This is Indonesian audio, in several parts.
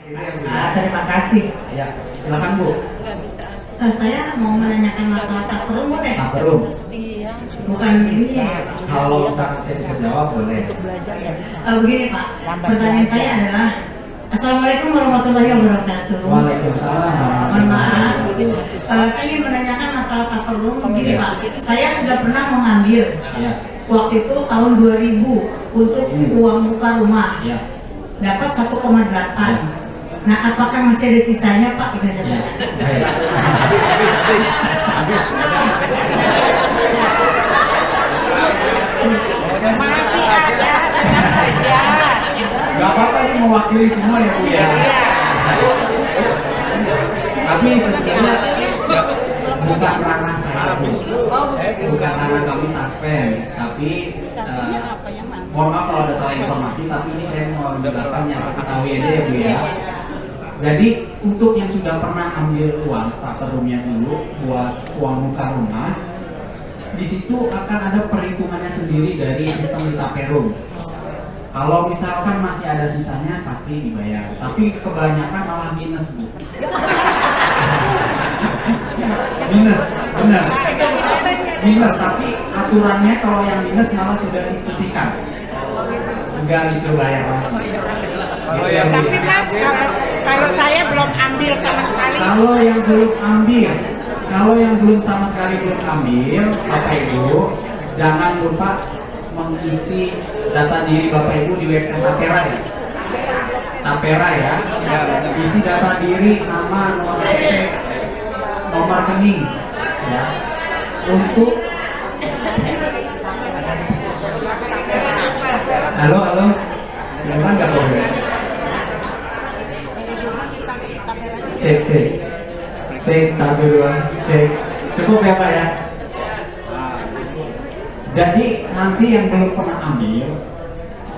Terima kasih. Ya, silakan Bu. Saya mau menanyakan masalah taperum boleh? Taperum. Bukan ini. Kalau misalkan saya bisa jawab boleh. Begini Pak, pertanyaan saya adalah Assalamualaikum warahmatullahi wabarakatuh. Waalaikumsalam. Mohon maaf, saya ingin menanyakan masalah taperum. Begini Pak, saya sudah pernah mengambil Ya. waktu itu tahun 2000 untuk uang muka rumah. Ya. Dapat 1,8. Nah, apakah masih ada sisanya Pak? Ini saya tanya. Baik. Habis. Masih ada, tenang saja. Gak apa-apa ini mewakili semua ya Bu ya. Tapi sebetulnya bukan ranah saya Bu. Bukan ranah kami Taspen. Tapi mohon maaf kalau ada salah informasi, tapi ini saya mau menjelaskan yang ketahui aja ya Bu ya. Jadi untuk yang sudah pernah ambil uang taperumnya dulu buat uang muka rumah, di situ akan ada perhitungannya sendiri dari sistem di taperum. Kalau misalkan masih ada sisanya pasti dibayar, tapi kebanyakan malah minus Bu. Minus, benar. Minus, tapi aturannya kalau yang minus malah sudah diputihkan, enggak disuruh bayar lagi. Gitu ya, Bu, Tapi ya. Mas, kalau saya belum ambil sama sekali. Kalau yang belum sama sekali belum ambil, Bapak Ibu jangan lupa mengisi data diri Bapak Ibu di website Tapera ya. Tapera ya. Isi data diri, nama, nomor KTP, nomor rekening ya. Untuk halo, dengar nggak boleh? Cek 1 2 cek. Cukup ya Pak ya. Jadi nanti yang belum pernah ambil,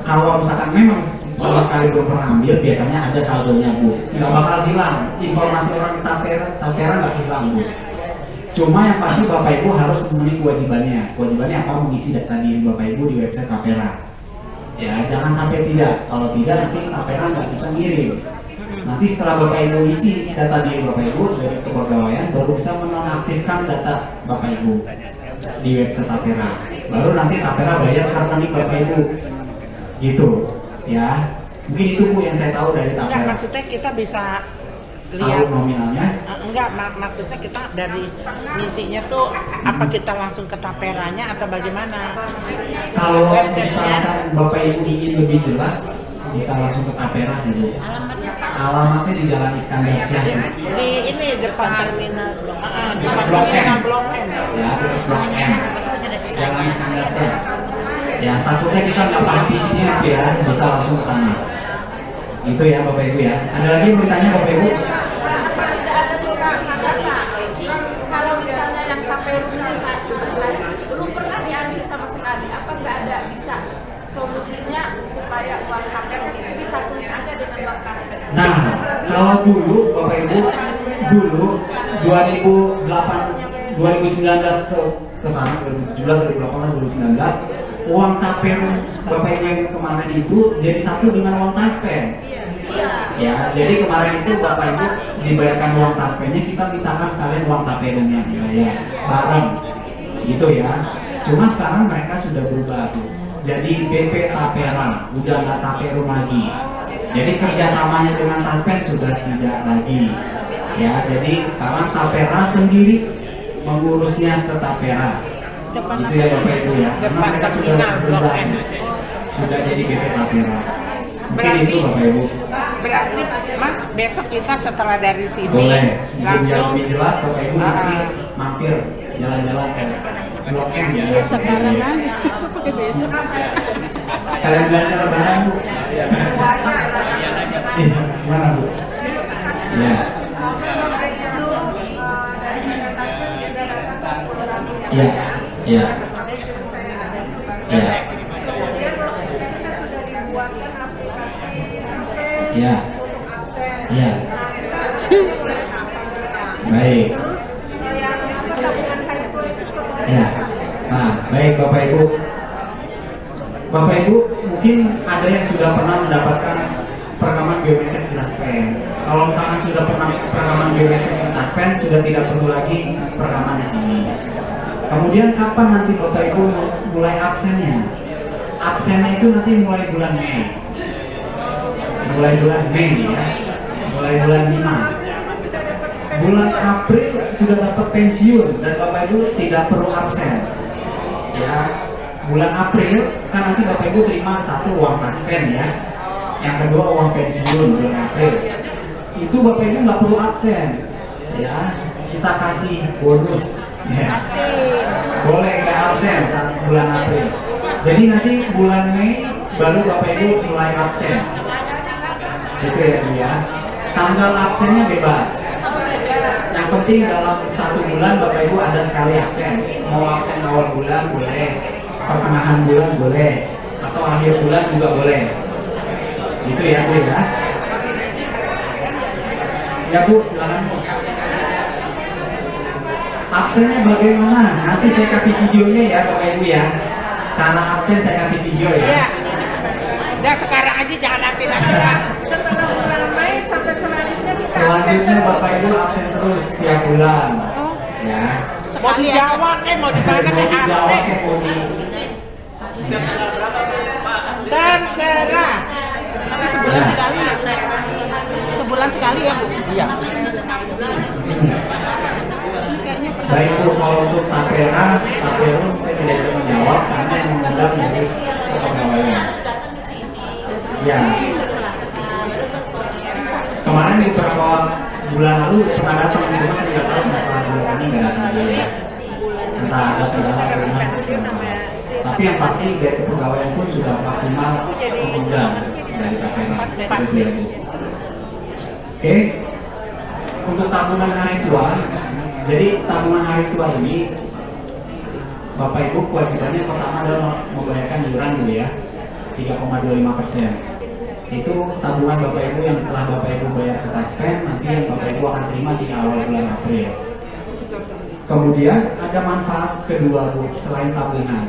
kalau misalkan memang sama sekali belum pernah ambil, biasanya ada saldonya Bu. Nggak bakal hilang. Informasi orang di Tapera nggak hilang Bu. Cuma yang pasti Bapak Ibu harus memenuhi kewajibannya. Kewajibannya apa? Mengisi data diri Bapak Ibu di website Tapera. Ya, jangan sampai tidak. Kalau tidak nanti Tapera nggak bisa ngirim. Nanti setelah Bapak Ibu isi data diri Bapak Ibu dari kepegawaian, baru bisa menonaktifkan data Bapak Ibu di website Tapera. Baru nanti Tapera bayar kartu nih Bapak Ibu. Gitu, ya. Mungkin itu Bu yang saya tahu dari Enggak, Tapera. maksudnya kita bisa Tahu lihat. nominalnya? Enggak, maksudnya kita dari misinya tuh apa kita langsung ke Taperanya atau bagaimana? Kalau Websitenya. misalkan Bapak Ibu ingin lebih jelas, bisa langsung ke Tapera sih Bu. Alamatnya di Jalan Iskandar Syah. Di ini depan terminal Blok. Depan Blok M. terminal Blok M. Ya, dekat Blok M. Jalan Iskandar Syah. Ya, takutnya kita nggak paham isinya ya, bisa langsung ke sana. Itu ya Bapak Ibu ya. Ada lagi yang bertanya Bapak Ibu? Masih ada solusi data. Kalau misalnya yang taperum ini belum pernah diambil sama sekali, apa nggak ada bisa solusinya supaya uang taperum itu bisa tulis aja dengan uang Taspen? Nah, kalau dulu Bapak Ibu dulu 2019 ke sana 2017, 2018, 2019 uang taperum Bapak Ibu yang kemarin itu jadi satu dengan uang Taspen. Ya, jadi kemarin itu Bapak Ibu dibayarkan uang Taspennya, kita mintakan sekalian uang taperumnya dibayar bareng, gitu ya. Cuma sekarang mereka sudah berubah tuh, jadi BP Tapera, udah nggak taperum lagi. Jadi kerjasamanya dengan Taspen sudah tidak lagi. Ya, jadi sekarang Tapera sendiri mengurusnya ke Tapera. Itu ya Bapak Ibu ya. Karena mereka sudah berubah, sudah jadi BP Tapera. Mungkin itu Bapak Ibu. Berarti Mas besok kita setelah dari sini Boleh, biar langsung lebih jelas Bapak Ibu nanti mampir jalan-jalan ke Blok M ya. Ya sekarang aja. Kalian belanja lebaran Bu? Gimana Bu? Ya. Iya, iya. Iya. Iya. Iya. Baik. Ya. Nah, baik Bapak Ibu. Bapak Ibu mungkin ada yang sudah pernah mendapatkan perekaman biometrik di Taspen. Kalau misalkan sudah pernah perekaman biometrik di Taspen, sudah tidak perlu lagi perekaman di sini. Kemudian kapan nanti Bapak Ibu mulai absennya? Absennya itu nanti mulai bulan Mei. Mulai bulan Mei ya. Mulai bulan 5. Bulan April sudah dapat pensiun dan Bapak Ibu tidak perlu absen. Ya. Bulan April kan nanti Bapak Ibu terima satu uang Taspen ya. Yang kedua uang pensiun bulan April. Itu Bapak Ibu nggak perlu absen. Ya. Kita kasih bonus. Ya. Boleh nggak absen saat bulan April. Jadi nanti bulan Mei baru Bapak Ibu mulai absen. Itu ya Bu ya. Tanggal absennya bebas. Yang penting dalam satu bulan Bapak Ibu ada sekali absen. Mau absen awal bulan boleh, pertengahan bulan boleh, atau akhir bulan juga boleh. Itu ya Bu ya. Ya Bu, silakan Bu. Absennya bagaimana? Nanti saya kasih videonya ya Bapak Ibu ya. Cara absen saya kasih video ya. Iya. Udah sekarang aja jangan nanti ya. Setelah bulan Mei sampai selanjutnya kita Selanjutnya Bapak Ibu absen terus tiap bulan. Ya. Mau di Jawa kayak mau di mana Mau kayak di Jawa absen. kayak mau di Terserah. Tapi sebulan sekali ya. Sebulan sekali ya Bu. Iya. baik Bu, kalau untuk tapera saya tidak bisa menjawab karena yang mengundang dari kepegawaian. Ya. Kemarin di beberapa bulan lalu pernah datang di rumah, saya nggak tahu kenapa bulan ini nggak datang juga ya. Entah ada kendala atau gimana. Tapi yang pasti dari kepegawaian pun sudah maksimal mengundang dari tapera. Itu dia Bu. Oke. Untuk tabungan hari tua, jadi tabungan hari tua ini Bapak Ibu kewajibannya pertama adalah membayarkan iuran dulu ya, 3,25%. Itu tabungan Bapak Ibu yang setelah Bapak Ibu bayar ke Taspen, nanti yang Bapak Ibu akan terima di awal bulan April. Kemudian ada manfaat kedua Bu, selain tabungan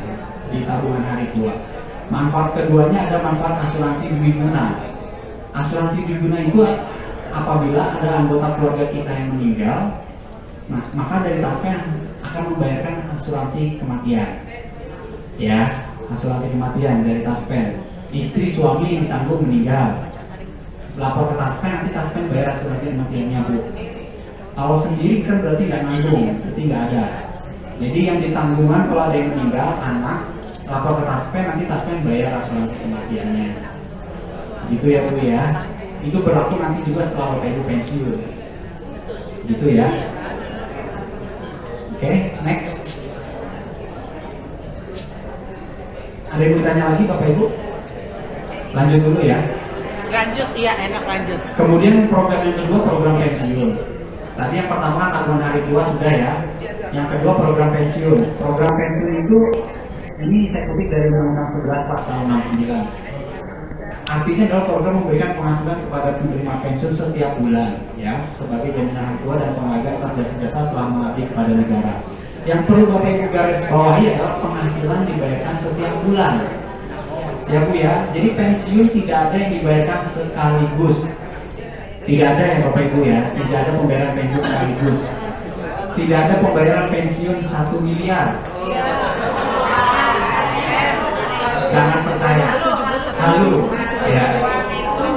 di tabungan hari tua. Manfaat keduanya ada manfaat asuransi dwiguna. Asuransi dwiguna itu apabila ada anggota keluarga kita yang meninggal, nah maka dari Taspen akan membayarkan asuransi kematian. Ya, asuransi kematian dari Taspen. Istri suami yang ditanggung meninggal, lapor ke Taspen, nanti Taspen bayar asuransi kematiannya Bu. Kalau sendiri kan berarti nggak nanggung, berarti nggak ada. Jadi yang ditanggungan kalau ada yang meninggal, anak, lapor ke Taspen, nanti Taspen bayar asuransi kematiannya. Gitu ya Bu ya. Itu berlaku nanti juga setelah Bapak Ibu pensiun. Gitu ya. Oke, next. Ada yang bertanya lagi Bapak Ibu? Lanjut dulu ya. Lanjut, iya enak lanjut. Kemudian program yang kedua program pensiun. Tadi yang pertama tabungan hari tua sudah ya. Yang kedua program pensiun. Program pensiun itu ini saya kutip dari Undang-Undang 11 Pak tahun 69. Artinya adalah program memberikan penghasilan kepada penerima pensiun setiap bulan ya, sebagai jaminan hari tua dan penghargaan atas jasa-jasa telah mengabdi kepada negara. Yang perlu Bapak Ibu garis bawahi adalah penghasilan dibayarkan setiap bulan. Ya Bu ya, jadi pensiun tidak ada yang dibayarkan sekaligus. Tidak ada ya Bapak Ibu ya, tidak ada pembayaran pensiun sekaligus. Tidak ada pembayaran pensiun 1 miliar. Jangan percaya. Halo, ya.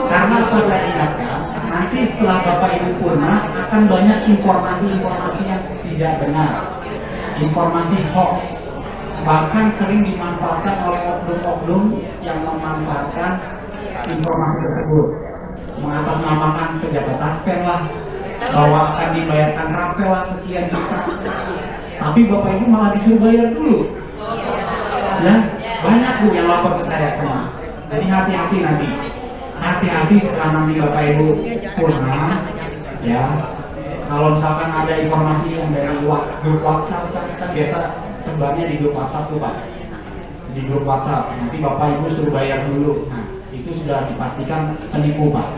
Karena saya ingatkan, nanti setelah Bapak Ibu purna akan banyak informasi-informasi yang tidak benar, informasi hoax, bahkan sering dimanfaatkan oleh oknum-oknum yang memanfaatkan informasi tersebut, mengatasnamakan pejabat Taspen lah, bahwa akan dibayarkan rapel lah sekian juta, tapi Bapak Ibu malah disuruh bayar dulu. Ya, banyak Bu yang lapor ke saya kemarin. Jadi hati-hati nanti, hati-hati setelah nanti Bapak Ibu purna, ya. Kalau misalkan ada informasi yang dari grup WhatsApp, kan biasa sebenarnya di grup WhatsApp tuh Pak, di grup WhatsApp. Nanti Bapak Ibu suruh bayar dulu. Nah, itu sudah dipastikan penipu Pak.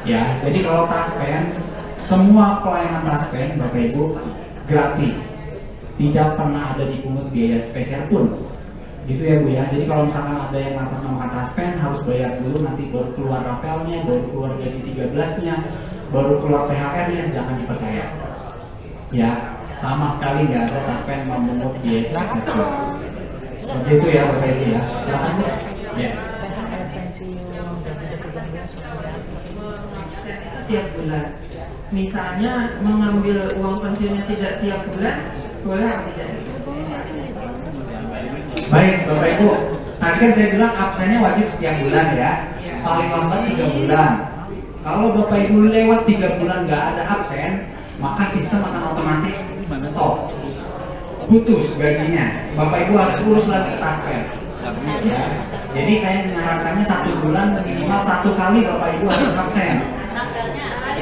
Ya, jadi kalau Taspen, semua pelayanan Taspen Bapak Ibu gratis, tidak pernah ada dipungut biaya spesial pun. Gitu ya Bu ya. Jadi kalau misalkan ada yang atas nama taspen harus bayar dulu, nanti baru keluar rapelnya, baru keluar gaji 13-nya, baru keluar THR-nya, jangan dipercaya. Ya, sama sekali nggak ada taspen memungut biaya sektor. Seperti itu ya Bapak Ibu ya. Silakan Bu. Ya. THR pensiun gaji ke-13 tiap bulan. Misalnya mengambil uang pensiunnya tidak tiap bulan, boleh atau tidak? Baik Bapak Ibu, tadi kan saya bilang absennya wajib setiap bulan ya, paling lambat 3 bulan. Kalau Bapak Ibu lewat 3 bulan nggak ada absen, maka sistem akan otomatis stop, putus gajinya. Bapak Ibu harus urus lagi taspen. Ya. Jadi saya menyarankannya 1 bulan minimal 1 kali Bapak Ibu harus absen.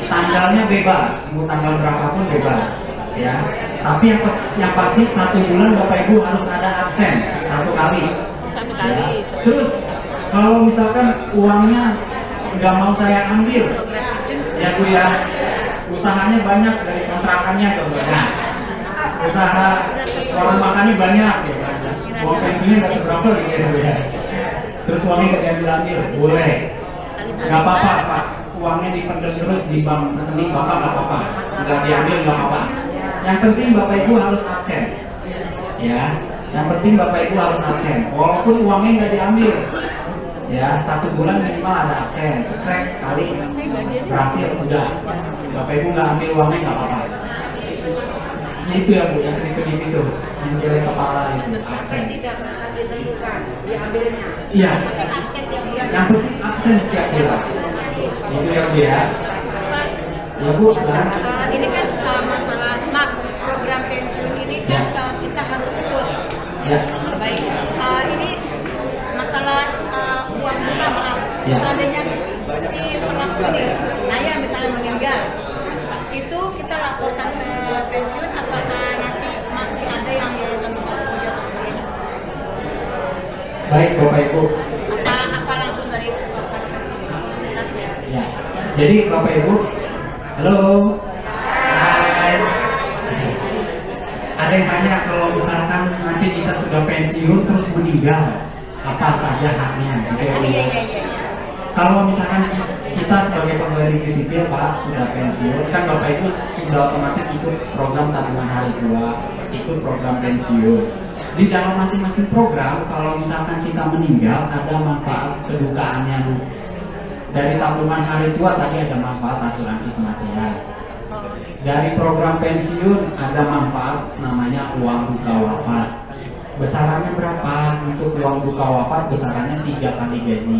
Tanggalnya bebas, mau tanggal berapapun bebas. Ya. Tapi yang pasti 1 bulan Bapak Ibu harus ada absen 1 kali. Ya. Terus kalau misalkan uangnya nggak mau saya ambil, ya Bu ya, usahanya banyak dari kontrakannya contohnya, usaha orang makannya banyak, ya, uang pensiunnya nggak seberapa gitu ya. Terus uangnya nggak diambil, boleh, nggak apa-apa Pak, uangnya dipendam terus di bank rekening Bapak nggak apa-apa, nggak diambil nggak apa-apa. Yang penting Bapak Ibu harus absen, ya. Yang penting Bapak Ibu harus absen, walaupun uangnya nggak diambil. Ya, 1 bulan minimal ada absen, cekrek sekali berhasil, udah Bapak Ibu nggak ambil uangnya nggak apa-apa. Itu ya Bu, yang kedip itu, yang geleng kepala itu absen. Tidak berhasil tentukan diambilnya. Iya, yang penting absen setiap bulan. Itu ya Bu ya. Ya Bu, silakan. Ini kan masalah program pensiun ini kan kita harus ikut. Ya. Baik, ini masalah uang bunga maaf. Ya. Seandainya si pelaku ini, saya misalnya meninggal, itu kita laporkan ke pensiun apakah nanti masih ada yang yayasan bunga puja atau sebagainya? Baik Bapak Ibu. Apa langsung dari pensiun? Ya. Jadi Bapak Ibu, halo. Hai. Ada yang tanya kalau misalkan nanti kita sudah pensiun terus meninggal, apa saja haknya? Gitu ya, Bu. Iya. Kalau misalkan kita sebagai pegawai negeri sipil Pak sudah pensiun, kan Bapak Ibu sudah otomatis ikut program tabungan hari tua, ikut program pensiun. Di dalam masing-masing program, kalau misalkan kita meninggal ada manfaat kedukaannya Bu. Dari tabungan hari tua tadi ada manfaat asuransi kematian. Dari program pensiun ada manfaat namanya uang duka wafat. Besarannya berapa? Untuk uang duka wafat besarannya 3 kali gaji.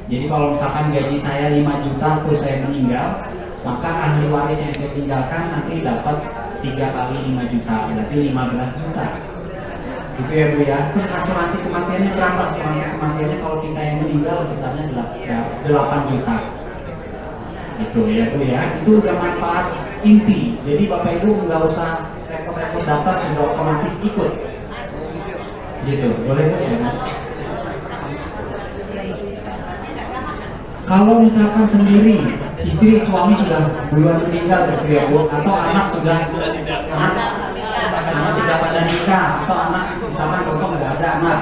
Jadi kalau misalkan gaji saya 5 juta terus saya meninggal, maka ahli waris yang saya tinggalkan nanti dapat 3 kali 5 juta, berarti 15 juta. Gitu ya Bu ya. Terus asuransi kematiannya berapa? Asuransi kematiannya kalau kita yang meninggal besarnya 8 juta. Itu ya Bu ya. Itu udah manfaat inti. Jadi Bapak Ibu nggak usah repot-repot daftar, sudah otomatis ikut. Gitu. Boleh Bu ya? Kalau misalkan sendiri, istri suami sudah duluan meninggal gitu ya Bu, atau anak sudah pada nikah, atau anak misalkan contoh nggak ada anak,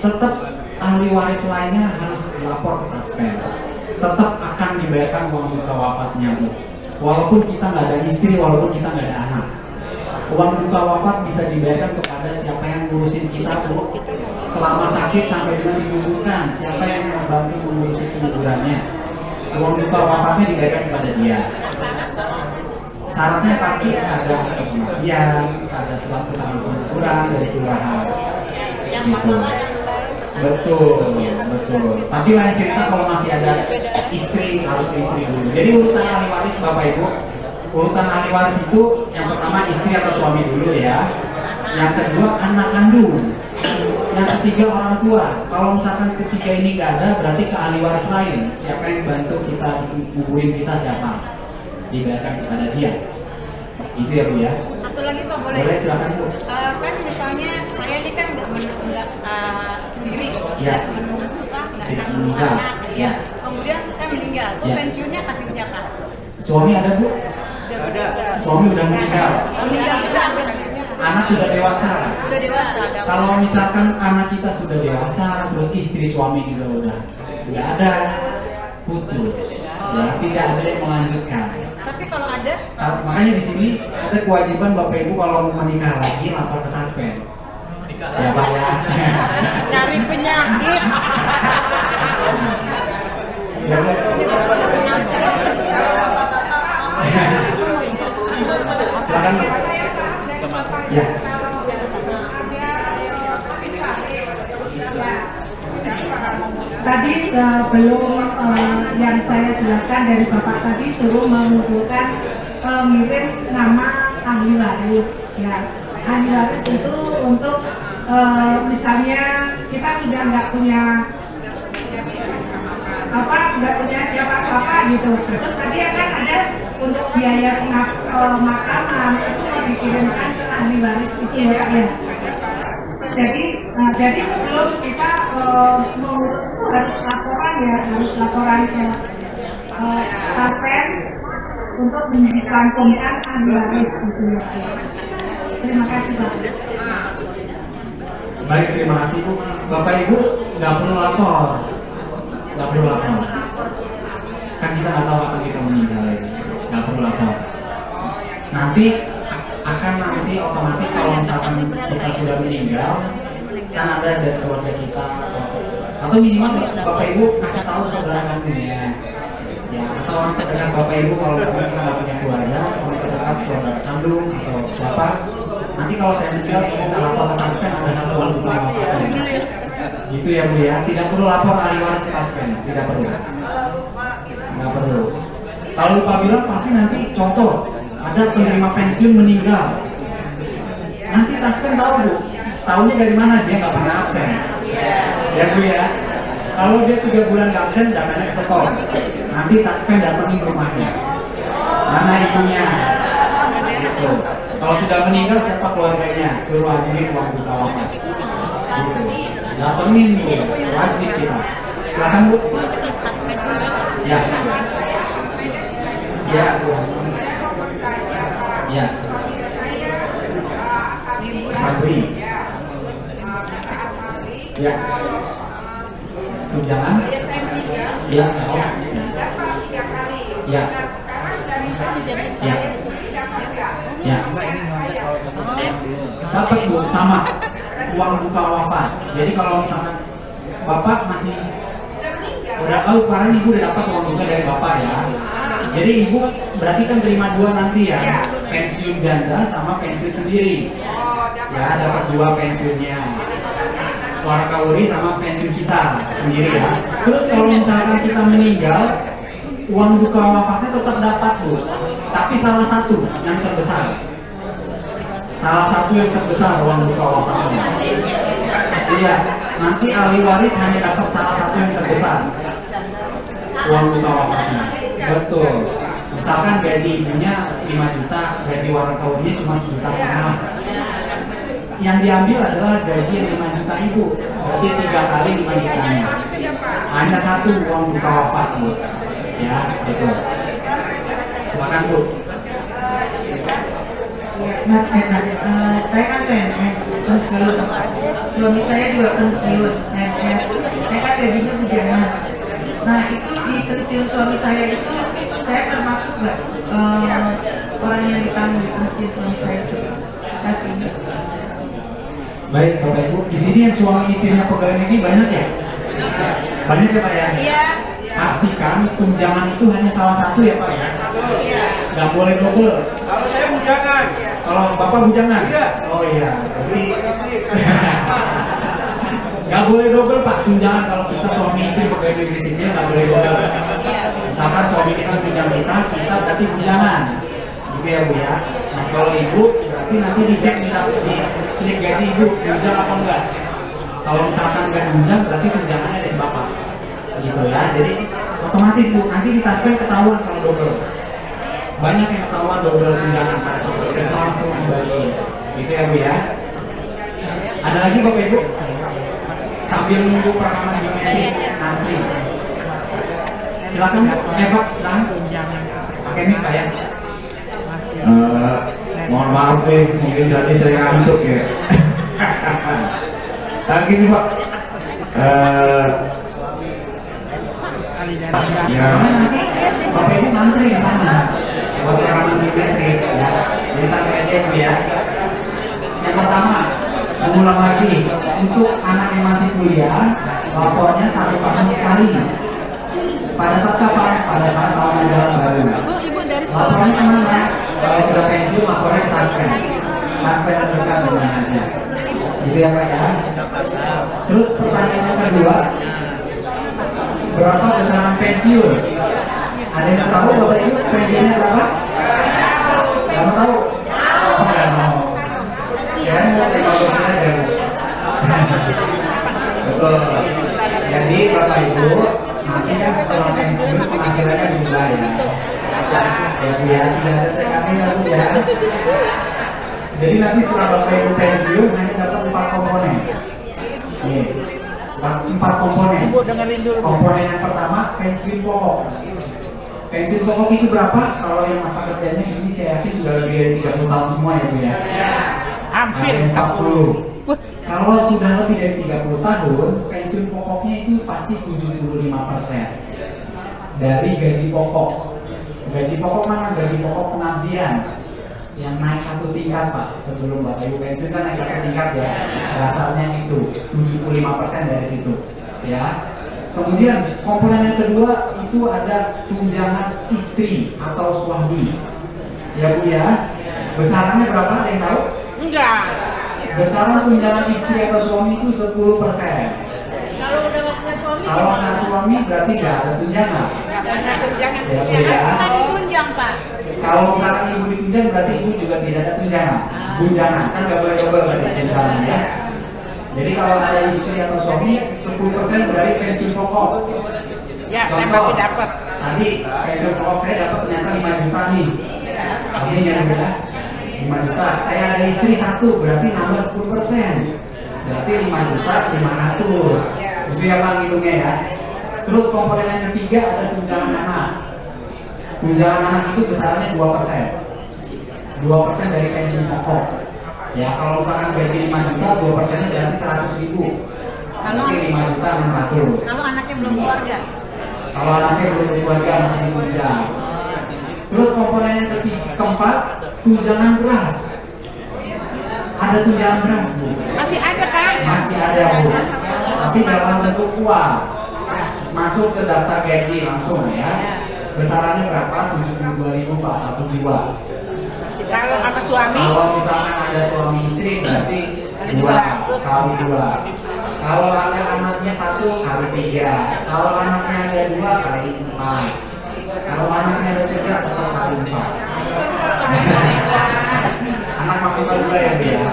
tetap ahli waris lainnya harus lapor ke taspen. Tetap akan dibayarkan uang duka wafatnya Bu. Walaupun kita nggak ada istri, walaupun kita nggak ada anak, uang duka wafat bisa dibayarkan kepada siapa yang ngurusin kita Bu. Selama sakit sampai dengan dikuburkan, siapa yang membantu mengurusi kuburannya, uang duka wafatnya dibayarkan kepada dia. Syaratnya pasti ada kematian, ada suatu pengukuran dari kelurahan. Gitu. Betul. Tapi lain cerita kalau masih ada istri, harus ke istri dulu. Jadi urutan ahli waris Bapak Ibu, urutan ahli waris itu yang pertama istri atau suami dulu ya. Yang kedua anak kandung. Yang ketiga orang tua. Kalau misalkan ketiga ini nggak ada, berarti ke ahli waris lain. Siapa yang bantu kita kuburin kita siapa? Dibayarkan kepada dia. Itu ya Bu ya. Satu lagi Pak boleh? Boleh silakan Bu. Kan misalnya saya ini kan nggak sendiri, Ya. nggak Meninggal. anak, Ya. Kemudian saya meninggal, tuh Ya. pensiunnya kasih siapa? Suami ada Bu? Ada. Suami udah meninggal. Meninggal juga. anak sudah dewasa. Udah dewasa. Kalau misalkan anak kita sudah dewasa, terus istri suami juga udah nggak ada, putus, ya tidak ada yang melanjutkan. Tapi kalau ada, Makanya di sini ada kewajiban Bapak Ibu kalau mau menikah lagi lapor ke Taspen. Ya Pak ya. Nyari penyakit. Ya, Bu. Silakan. Ya. Tadi sebelum yang saya jelaskan dari Bapak tadi suruh mengumpulkan mengirim nama ahli waris ya. Ahli waris itu untuk misalnya kita sudah nggak punya siapa-siapa gitu. Terus tadi akan ada untuk biaya pemakaman itu mau dikirimkan ke ahli waris itu ya. Jadi sebelum kita mengurus itu harus laporan ya, harus laporan ke Taspen untuk dicantumkan ahli waris gitu ya. Terima kasih Pak. Baik, terima kasih Bu. Bapak Ibu nggak perlu lapor, nggak perlu lapor. Kan kita nggak tahu apa kita meninggal, nggak perlu lapor. Nanti otomatis kalau misalkan kita sudah meninggal, kan ada dari keluarga kita atau minimal Bapak Ibu kasih tahu saudara kandungnya, ya atau orang terdekat Bapak Ibu kalau misalkan kita nggak punya keluarga, orang terdekat saudara kandung atau siapa. Nanti kalau saya meninggal bisa lapor ke Taspen, ada laporan buka wafatnya. Gitu ya Bu ya, tidak perlu lapor ahli waris ke Taspen, tidak perlu. Nggak perlu. Kalau lupa bilang pasti nanti contoh ada penerima pensiun meninggal. Nanti Taspen tahu Bu, tahunya dari mana, dia nggak pernah absen. Ya Bu ya. Kalau dia 3 bulan nggak absen, datanya ke setor. Nanti Taspen datangin rumahnya. Mana ibunya? Gitu. Kalau sudah meninggal siapa keluarganya, suruh ajuin uang buka wafat. Gitu. Datengin Bu, wajib kita. Silakan Bu. Ya. Ya Bu. Ya. Sabri. Ya. Tunjangan. Ya. Oh. Ya. Ya. Ya. Dapat Bu, sama uang buka wafat. Jadi kalau misalkan Bapak masih udah tahu, karena Ibu udah dapat uang buka dari Bapak ya. Jadi Ibu berarti kan terima 2 nanti ya, pensiun janda sama pensiun sendiri. Ya, dapat 2 pensiunnya. Warkauri sama pensiun kita sendiri ya. Terus kalau misalkan kita meninggal, uang buka wafatnya tetap dapat Bu. Tapi salah satu yang terbesar. Salah satu yang terbesar uang buka wafatnya. Iya, nanti ahli waris hanya dapat salah satu yang terbesar. Uang buka wafatnya. Betul. Misalkan gaji ibunya 5 juta, gaji warakaurinya cuma 1,5 juta. Yang diambil adalah gaji yang 5 juta Ibu. Berarti 3 kali 5 jutanya. Hanya satu uang buka wafat Bu. Ya, betul. Silakan Bu. Mas Enak, saya kan PNS, pensiun. Suami saya juga pensiun, PNS. Saya kan gajinya bujangan. Nah itu di pensiun suami saya itu, saya termasuk nggak orang yang ditanggung di pensiun suami saya itu? Kasih. Baik Bapak Ibu, di sini yang suami istrinya pegawai negeri banyak ya? Banyak ya Pak ya? Iya. Pastikan tunjangan itu hanya salah satu ya Pak ya? Nggak boleh double. Kalau saya bujangan. Kalau Bapak bujangan? Iya. Oh iya, jadi nggak boleh double Pak tunjangan. Kalau kita suami istri pegawai negeri sipil nggak boleh double. Misalkan suami kita tunjang kita berarti bujangan. Gitu ya Bu ya. Nah kalau Ibu berarti nanti dicek di slip gaji Ibu tunjang apa enggak. Kalau misalkan nggak tunjang berarti tunjangannya dari Bapak. Gitu ya. Jadi otomatis Bu nanti di Taspen ketahuan kalau double. Banyak yang ketahuan double tunjangan pada saat itu langsung kembali. Gitu ya Bu ya. Ada lagi Bapak Ibu? Sambil nunggu perekaman biometrik antri. Silakan Pak, silakan. Pakai mic Pak ya. Mohon maaf nih, mungkin tadi saya ngantuk ya. Nah gini Pak, sekali dari ya nanti Bapak Ibu ngantri di sana buat rekaman biometrik ya. Jadi sampai aja Bu ya. Yang pertama, mengulang lagi untuk anak yang masih kuliah, lapornya 1 tahun sekali. Pada saat kapan? Pada saat tahun ajaran baru. Bu, ibu dari sekolah Lapornya kemana? Kalau sudah pensiun, lapornya ke Taspen. Taspen terdekat dengan aja. Gitu ya Pak ya. Terus pertanyaan yang kedua, berapa besaran pensiun? Ada yang tahu Bapak Ibu pensiunnya berapa? Nggak mau tahu? Oh, nggak mau. Kirain mau evaluasi aja. Betul. Jadi Bapak Ibu, nanti kan setelah pensiun penghasilannya juga ya. Jadi ya, tidak ada TKP ya Bu ya. Jadi nanti setelah Bapak Ibu pensiun hanya dapat 4 komponen. Nih, 4 komponen. ibu dengerin dulu. Komponen yang pertama pensiun pokok. Pensiun pokok itu berapa? Kalau yang masa kerjanya di sini saya yakin sudah lebih dari 30 tahun semua ya Bu ya. Hampir 40. Kalau sudah lebih dari 30 tahun, pensiun pokoknya itu pasti 75% dari gaji pokok. Gaji pokok mana? Gaji pokok pengabdian yang naik 1 tingkat Pak. Sebelum Bapak Ibu pensiun kan naik 1 tingkat ya. Dasarnya itu 75% dari situ ya. Kemudian komponen yang kedua itu ada tunjangan istri atau suami ya Bu ya. Besarannya berapa? Ada yang tahu? Enggak. Besaran tunjangan istri atau suami itu 10%. Kalau udah waktunya suami, Kalau nggak suami berarti nggak ada tunjangan. jangan Ya Bu ya. kita ditunjang Pak. Kalau misalkan ibu ditunjang berarti ibu juga tidak ada tunjangan. Tunjangan kan nggak boleh double berarti tunjangan ya. Jadi kalau ada istri atau suami 10% dari pensiun pokok. Ya, saya masih dapat. Tadi pensiun pokok saya dapat ternyata 5 juta nih. Artinya ya Bu ya. 5 juta. Saya ada istri 1 berarti nambah 10%. Berarti 5 juta 500. Itu ya Bang hitungnya ya. Terus komponen yang ketiga ada tunjangan anak. Tunjangan anak itu besarannya 2%. 2% dari pensiun pokok. Ya kalau misalkan gaji 5 juta, 2%-nya berarti 100.000. Berarti 5 juta 600. Kalau anaknya belum keluarga. Kalau anaknya belum berkeluarga masih ditunjang. Terus komponen yang keempat, tunjangan beras. Ada tunjangan beras Bu. Masih ada kan? Masih ada Bu. Tapi dalam bentuk uang. Masuk ke daftar gaji langsung ya. Besarannya berapa? 72.000 Pak, 1 jiwa. Kalau sama suami, Kalau misalkan ada suami istri berarti 2 kali 2. Kalau ada anaknya 1 kali 3. Kalau anaknya ada 2 kali 4. Kalau anaknya ada 3 tetap kali 4. Anak maksimal 2 ya Bu ya.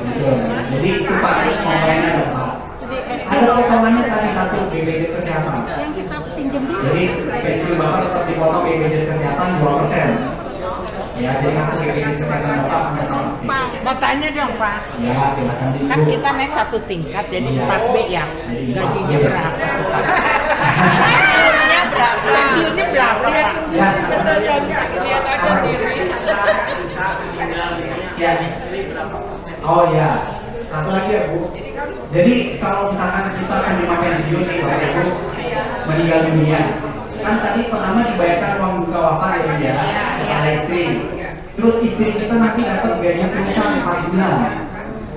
Gitu. Jadi itu Pak komponennya ada 4. Ada potongannya tadi 1 BPJS Kesehatan. yang kita pinjam dulu. Jadi pensiun Bapak tetap dipotong BPJS Kesehatan 2%. Ya, jadi kartu BPJS Kesehatan Bapak sampai tahun aktif. Pak, mau tanya dong Pak. Ya, silakan Ibu. Kan kita naik 1 tingkat jadi Iya. 4B ya. Jadi Gajinya 4B. berapa? Pensiunnya berapa? Pensiunnya berapa? Ya, Lihat aja diri. ya. Oh ya, satu lagi ya Bu. Jadi kalau misalkan kita penerima pensiun nih Bapak Ibu meninggal dunia, kan tadi pertama dibayarkan uang duka wafat ya Bu ya kepada istri. Terus istri kita nanti dapat gaji terusan 4 bulan.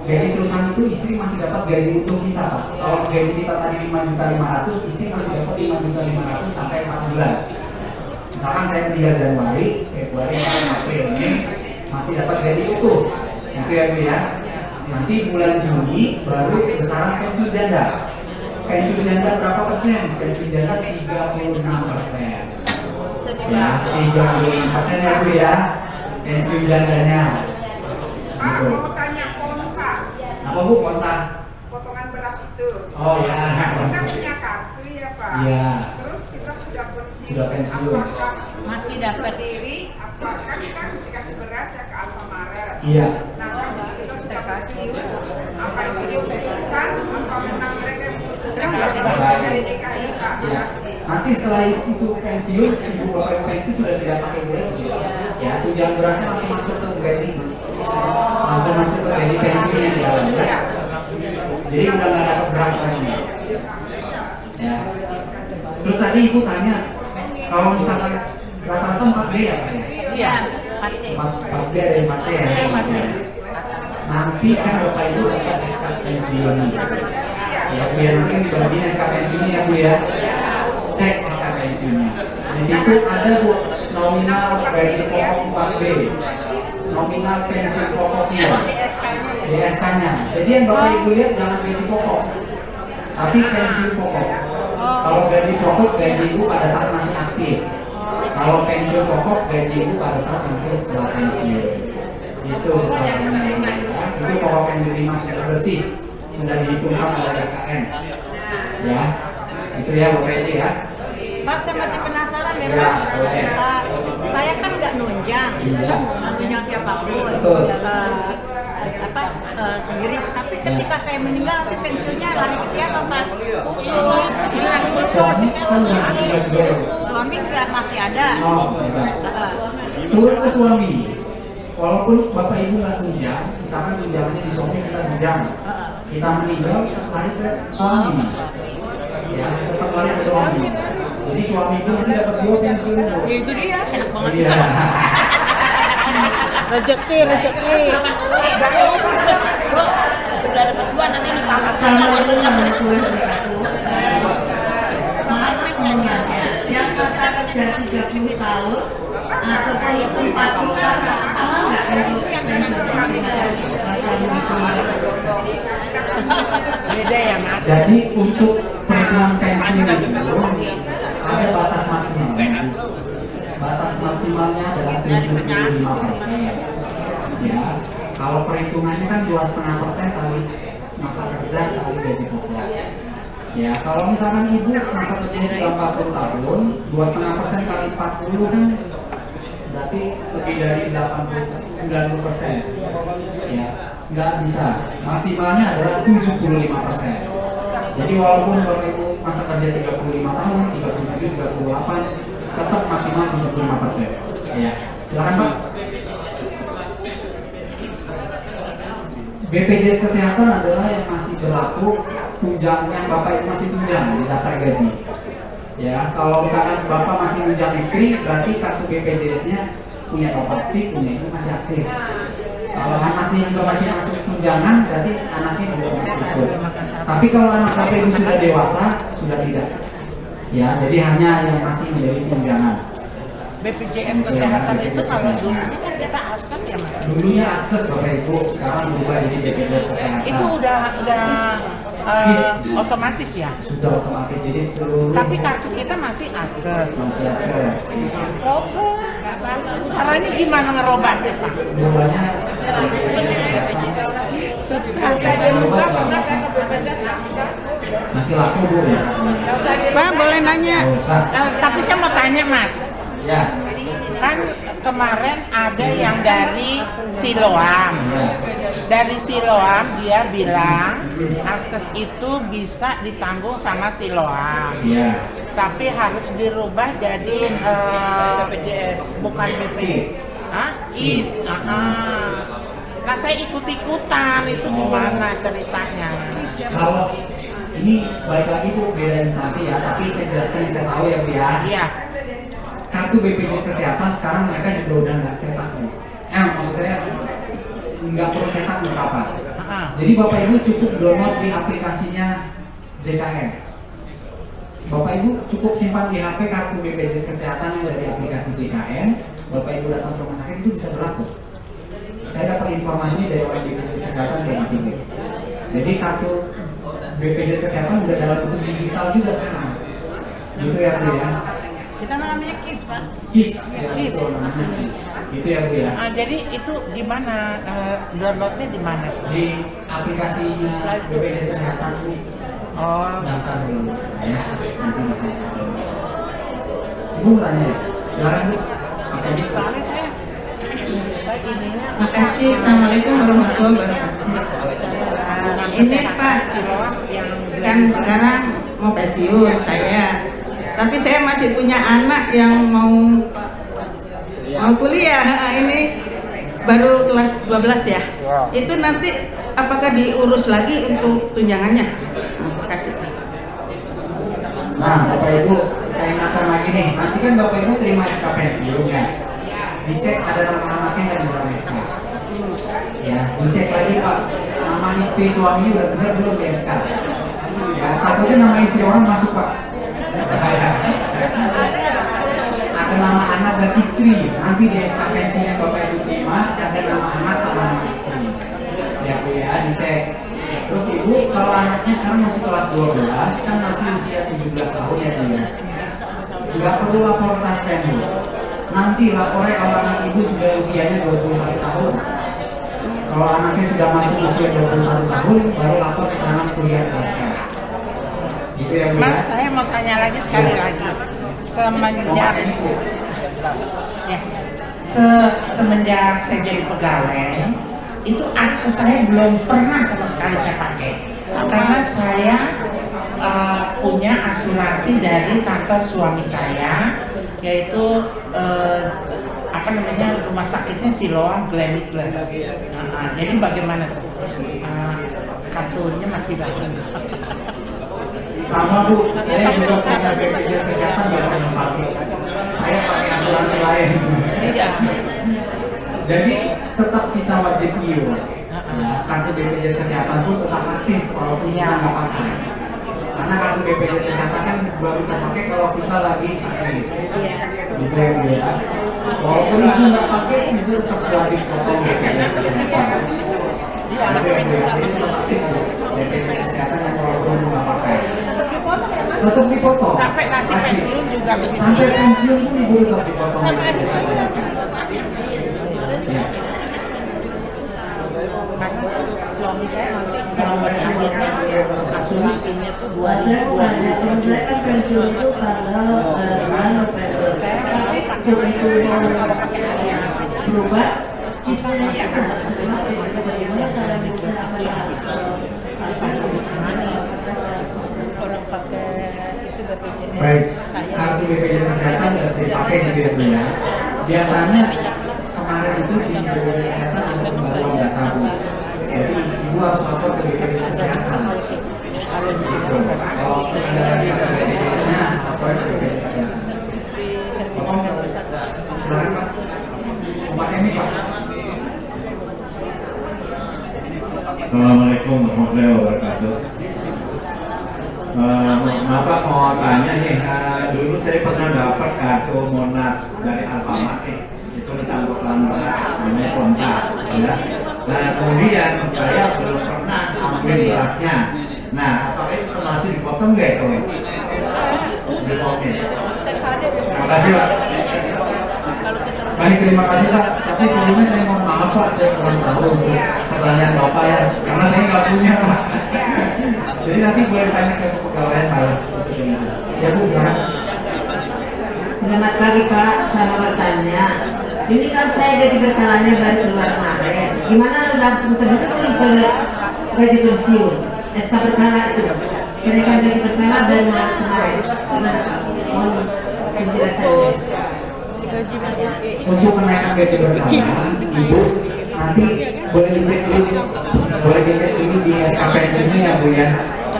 Gaji terusan itu istri masih dapat gaji utuh kita Pak. Kalau gaji kita tadi 5.500.000, istri masih dapat 5.500.000 sampai 4 bulan. Misalkan saya meninggal Januari, Februari, Maret, April, Mei masih dapat gaji utuh. Itu ya Bu ya. Nanti bulan Juni baru besaran pensiun janda. Pensiun janda berapa persen? Pensiun janda 36%. Ya, 36% ya Bu ya. Pensiun jandanya. Pak, Gitu. mau tanya konta, Apa Bu kontak? potongan beras itu. Oh ya. Kita punya kartu ya Pak. Iya. Terus kita sudah pensiun. Sudah pensiun. Apakah Masih dapat. sendiri? Apakah kita dikasih beras ya ke Alfamaret? Iya. Nah, kalau kita sudah pensiun, apa itu diputuskan? Apa menang mereka yang memutuskan? Dari DKI Pak, Iya. pasti. Nanti setelah itu pensiun, ibu bapak ibu pensiun sudah tidak pakai ibu lagi. Ya, tunjangan berasnya langsung masuk ke gaji, langsung masuk ke gaji pensiunnya di dalam. Ya. Jadi udah nggak dapat beras lagi. Ya. Terus tadi ibu tanya, kalau misalkan rata-rata 4D ya Pak ya? Iya. 4D ada 4C ya? Nanti kan bapak ibu dapat SK pensiun. Ya, biar nanti dibagiin SK pensiunnya ya Bu ya. Cek SK pensiunnya. Di situ ada Bu nominal gaji pokok 4D, nominal pensiun pokoknya di SK-nya. Jadi yang bapak ibu lihat jangan gaji pokok, tapi pensiun pokok. Kalau gaji pokok gaji ibu pada saat masih aktif. Kalau pensiun pokok gaji ibu pada saat nanti setelah pensiun. Itu itu pokok yang diterima secara bersih, sudah dihitungkan oleh BKN. Ya, itu ya bapak ibu ya. Pak, saya masih penasaran ya, Ya, Pak. boleh. Saya kan nggak nunjang, Iya. nggak nunjang siapapun. Betul. Sendiri. Tapi ketika saya meninggal, nanti pensiunnya lari ke siapa, Pak? Suami kan udah meninggal. Suami nggak masih ada. Oh, turun ke suami. Walaupun bapak ibu nggak tunjang, misalkan tunjangannya di suami kita tunjang, kita meninggal lari ke suami. Ya, tetap lari ke suami. Jadi suami itu nanti dapat 2 pensiun. Ya itu dia, enak banget. Iya. Rezeki. Udah dapat 2 nanti ditambah. Assalamualaikum warahmatullahi wabarakatuh. Maaf semuanya, yang masa kerja 30 tahun ataupun 40 tahun sama nggak untuk Beda ya Mas. Jadi untuk perhitungan pensiun itu ada batas maksimal. Batas maksimalnya adalah 75%. Ya, kalau perhitungannya kan 2,5% kali masa kerja kali gaji pokok. Ya, kalau misalkan ibu masa kerjanya sudah 40 tahun, 2,5% kali 40 kan berarti lebih dari 90%. Ya, nggak bisa. Maksimalnya adalah 75%. Jadi walaupun bapak ibu masa kerja 35 tahun, 37, 38, tetap maksimal 75%. Ya, silakan Pak. BPJS Kesehatan adalah yang masih berlaku tunjangan bapak ibu masih tunjang di daftar gaji. Ya, kalau misalkan bapak masih tunjang istri, berarti kartu BPJS-nya punya bapak aktif, punya ibu masih aktif. Kalau anaknya juga masih masuk tunjangan, berarti anaknya juga masih ikut. Tapi kalau anak bapak ibu sudah dewasa, sudah tidak. Ya, jadi hanya yang masih menjadi tunjangan. BPJS Kesehatan itu kalau dulunya kan kita askat ya Mas. Dulunya askes bapak ibu, sekarang berubah jadi BPJS Kesehatan. Itu udah otomatis ya. Sudah otomatis, jadi seluruh. Tapi kartu kita masih askes. masih askes. Caranya gimana ngerobahnya Pak? Dulunya Susah. masih laku Bu ya. Pak boleh nanya? Nggak usah. Tapi saya mau tanya Mas. Ya. Kan kemarin ada yang dari Siloam. Ya. Dari Siloam dia bilang askes itu bisa ditanggung sama Siloam. Ya. Tapi harus dirubah jadi BPJS, bukan BPJS. Hah? KIS. Nah saya ikut-ikutan, itu gimana ceritanya? Kalau ini balik lagi Bu, beda instansi ya, tapi saya jelaskan yang saya tahu ya Bu ya. Iya. Kartu BPJS Kesehatan sekarang mereka juga udah nggak cetak Bu. Maksud saya nggak perlu cetak untuk apa? Jadi Bapak Ibu cukup download di aplikasinya JKN. Bapak Ibu cukup simpan di HP kartu BPJS Kesehatan yang dari aplikasi JKN. Bapak Ibu datang ke rumah sakit itu bisa berlaku. Saya dapat informasinya dari orang BPJS Kesehatan kayak gitu. Jadi kartu BPJS Kesehatan udah dalam bentuk digital juga sekarang. Gitu ya Bu ya. Kita namanya KIS, Pak. KIS. Ya, betul, namanya KIS. Gitu ya Bu ya. Jadi itu gimana downloadnya di mana? Di aplikasinya BPJS Kesehatan Bu. Oh, Daftar dulu ya. Nanti bisa. Ibu mau tanya ya? Silakan Bu. Oke. soalnya saya ininya. Makasih. Assalamualaikum warahmatullahi wabarakatuh. Ini Pak, Siloam yang kan sekarang mau pensiun saya. Tapi saya masih punya anak yang mau kuliah. Ini baru kelas 12 ya. Itu nanti apakah diurus lagi untuk tunjangannya? Terima kasih. Nah, Bapak Ibu, saya ingatkan lagi nih. Nanti kan Bapak Ibu terima SK pensiun ya. Dicek ada nama anaknya nggak di dalam SK. Ya, dicek lagi Pak. Nama istri suaminya udah benar belum di SK. Ya, takutnya nama istri orang masuk Pak. Ada nama anak dan istri. Nanti di SK pensiun yang Bapak Ibu terima ada nama anak sama nama istri. Ya Bu ya, dicek. Terus Ibu kalau anaknya sekarang masih kelas 12 kan masih usia 17 tahun ya Bu ya. Nggak perlu lapor taspen Bu. Nanti lapornya kalau anak Ibu sudah usianya 21 tahun. Kalau anaknya sudah masuk usia 21 tahun baru lapor keterangan kuliah taspen. Gitu ya Bu ya. Mas, saya mau tanya lagi sekali lagi. Semenjak saya jadi pegawai, itu akte saya belum pernah sama sekali saya pakai. Karena saya punya asuransi dari kantor suami saya, yaitu rumah sakitnya Siloam Glennie Plus. Jadi bagaimana tuh? Kartunya masih banyak. Sama Bu, saya juga punya BPJS Kesehatan yang pernah pakai. Saya pakai asuransi lain. Iya. Jadi tetap kita wajib IO. Kartu BPJS Kesehatan pun tetap aktif walaupun kita nggak pakai. Karena kartu BPJS Kesehatan kan baru kita pakai kalau kita lagi sakit. Gitu ya Bu ya. Walaupun itu nggak pakai, itu tetap wajib potong BPJS Kesehatan. Gitu ya Bu ya. Jadi tetap aktif Bu. BPJS Kesehatan yang walaupun nggak pakai. Tetap dipotong. Sampai nanti pensiun juga begitu. Sampai pensiun pun Ibu tetap dipotong. Ya. Suami saya masih sampai akhirnya asuransinya tuh 2 Saya mau tanya, teman saya kan pensiun itu tanggal bulan November. Tapi begitu berubah, istilahnya itu nggak semua. Bagaimana cara mengubah apa yang harus Baik, kartu BPJS Kesehatan nggak bisa dipakai gitu ya Bu ya. Biasanya kemarin itu di BPJS Kesehatan ada pembaruan data Bu. Jadi Ibu harus lapor ke BPJS Kesehatan. Gitu. Kalau ada data BPJS-nya, lapor ke BPJS Kesehatan. Bapak silakan Pak. Pakai ini Pak. Assalamualaikum warahmatullahi wabarakatuh. Maaf Pak, mau tanya nih, dulu saya pernah dapat kartu Monas dari Alfamart nih, itu ditanggung lambat, namanya kontak, ya. Nah kemudian saya belum pernah ambil berasnya. Nah apakah itu masih dipotong nggak itu? Dipotong. Terima kasih Pak. Baik, terima kasih Pak. Tapi sebelumnya saya mohon maaf Pak, saya kurang tahu pertanyaan Bapak ya, karena saya nggak punya Pak. Jadi nanti boleh ditanya ke kepegawaian Pak ya. Ya Bu, silakan. Selamat pagi Pak, saya mau bertanya. Ini kan saya jadi berkalanya baru keluar kemarin. Gimana langsung terhitung ke gaji pensiun? SK berkala itu. Kenaikan gaji berkala dari Maret kemarin. Gimana Pak? Mohon penjelasannya. Untuk kenaikan gaji berkala, Ibu nanti boleh dicek dulu di SK pensiunnya ya Bu ya.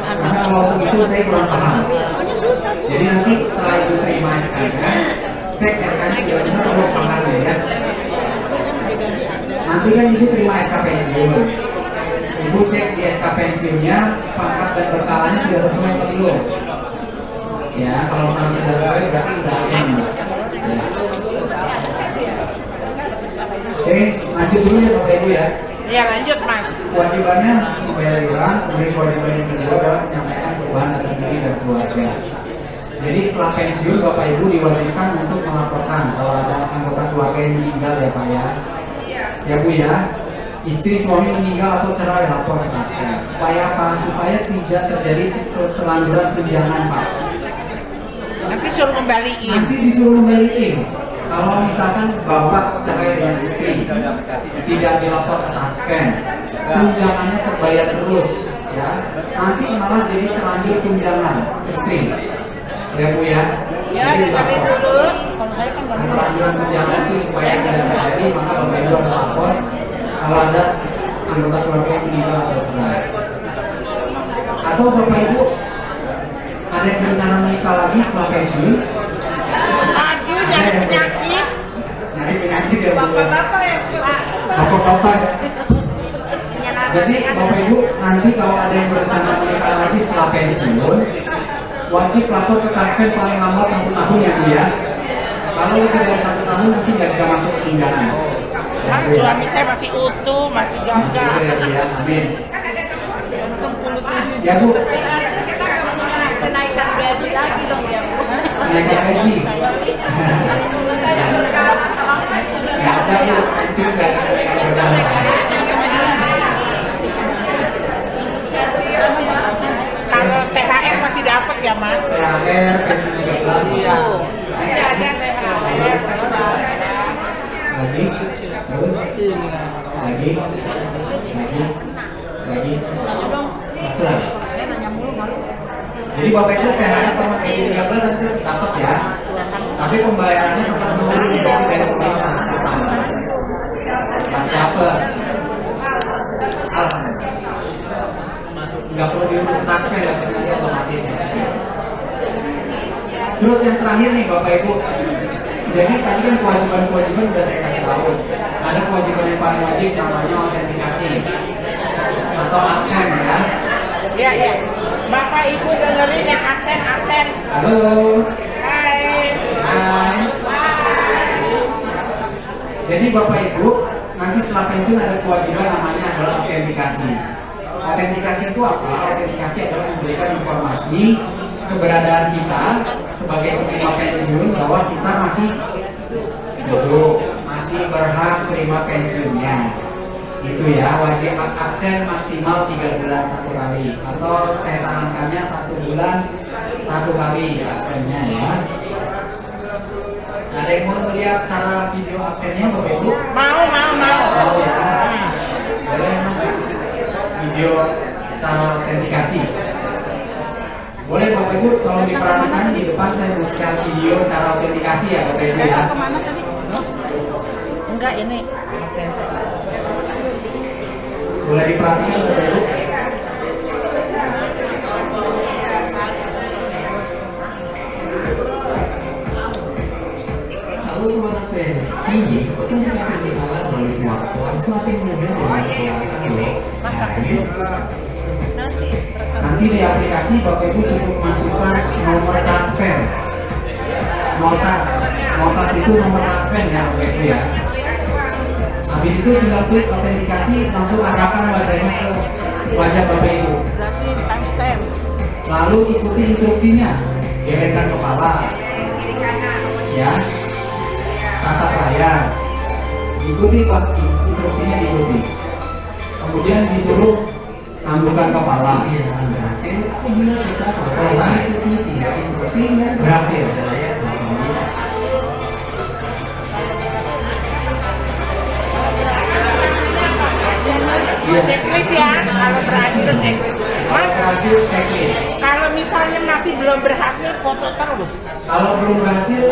Karena kalau untuk itu saya kurang paham. Jadi nanti setelah Ibu terima SK-nya, cek SK-nya sudah benar atau pangkatnya ya. Nanti kan Ibu terima SK pensiun. Ibu cek di SK pensiunnya, pangkat dan berkalanya sudah sesuai atau belum. Ya, kalau misalnya sudah sesuai berarti sudah aman. Ya. Oke, lanjut dulu ya Bapak Ibu ya. Iya lanjut Mas. Kewajibannya membayar iuran, kemudian kewajiban yang kedua adalah menyampaikan perubahan data diri dan keluarga. Jadi setelah pensiun Bapak Ibu diwajibkan untuk melaporkan kalau ada anggota keluarga yang meninggal ya Pak ya. Ya Bu ya, istri suami meninggal atau cerai lapor ke taspen. Supaya apa? Supaya tidak terjadi terlanjuran tunjangan Pak. Nanti suruh kembaliin. Nanti disuruh kembaliin. Kalau misalkan Bapak cerai dengan istri, tidak dilapor ke taspen, tunjangannya terbayar terus, ya. Nanti malah jadi terlanjur tunjangan istri. Ya Bu ya. Ya, Jadi, dengerin Bapak, dulu. Kalau saya kan nggak antara anjuran tunjangan itu supaya tidak terjadi, maka Bapak Ibu harus lapor kalau ada anggota keluarga yang meninggal atau cerai. Atau Bapak Ibu ada yang berencana menikah lagi setelah pensiun? Aduh, nyari penyakit. Nyari penyakit ya Bu. Bapak-bapak yang suka. Bapak-bapak. Jadi Bapak Ibu nanti kalau ada yang berencana menikah lagi setelah pensiun, wajib lapor ke Kaspen paling lambat 1 tahun ya Bu ya. Kalau lebih dari 1 tahun nanti nggak bisa masuk tunjangan. Kan suami saya masih utuh, masih Masih gagah. itu ya Bu ya. Amin. Untung kulitnya itu. Ya Bu, Kita nggak punya kenaikan gaji lagi dong ya Bu. naikkan gaji. Nggak ada Bu, pensiun nggak ada kenaikan. Kalau THR masih dapat ya Mas? THR, pensiun 13 Iya. lagi, terus lagi, satu lagi. Jadi Bapak Ibu THR sama pensiun 13 nanti dapat ya. Tapi pembayarannya tetap menurun dari pertama. Masih dapat. Alhamdulillah. Nggak perlu diurus Kaspen ya, nanti otomatis ya. Terus yang terakhir nih Bapak Ibu, jadi tadi kan kewajiban-kewajiban udah saya kasih tahu. Ada kewajiban yang paling wajib namanya autentikasi atau absen ya. Iya, iya. Bapak Ibu dengerin yang absen. Halo. Hai. Hai. Jadi Bapak Ibu nanti setelah pensiun ada kewajiban namanya adalah autentikasi. Autentikasi itu apa? Autentikasi adalah memberikan informasi keberadaan kita sebagai penerima pensiun bahwa kita masih hidup, masih berhak terima pensiunnya. Itu ya, wajib absen maksimal 3 bulan 1 kali, atau saya sarankannya 1 bulan 1 kali absennya ya. Ada yang mau melihat cara video absennya Bapak Ibu? Mau. Mau ya? Boleh Mas? Video cara autentikasi. Boleh Bapak Ibu, tolong diperhatikan di depan saya share video cara autentikasi ya Bapak Ibu ya. Kemana tadi? Enggak, ini. Boleh diperhatikan Bapak Ibu. Halo Sobat Aspen, kini autentikasi dilakukan melalui smartphone semakin mudah dan mempermudah loh. Caranya Nanti di aplikasi Bapak Ibu cukup masukkan nomor Kaspen. Notas itu nomor Kaspen ya Bapak Ibu ya. Habis itu tinggal klik autentikasi, langsung arahkan wajahnya ke wajah Bapak Ibu. Berarti timestamp. Lalu ikuti instruksinya, gerakkan kepala, ya, tatap layar, ikuti Pak, instruksinya diikuti. Kemudian disuruh tangguhkan kepala. berhasil apabila kita selesai mengikuti 3 instruksi dan Berhasil. daya selanjutnya. Checklist ya, kalau berhasil checklist. Mas, Berhasil checklist. kalau misalnya masih belum berhasil, foto terus. Kalau belum berhasil,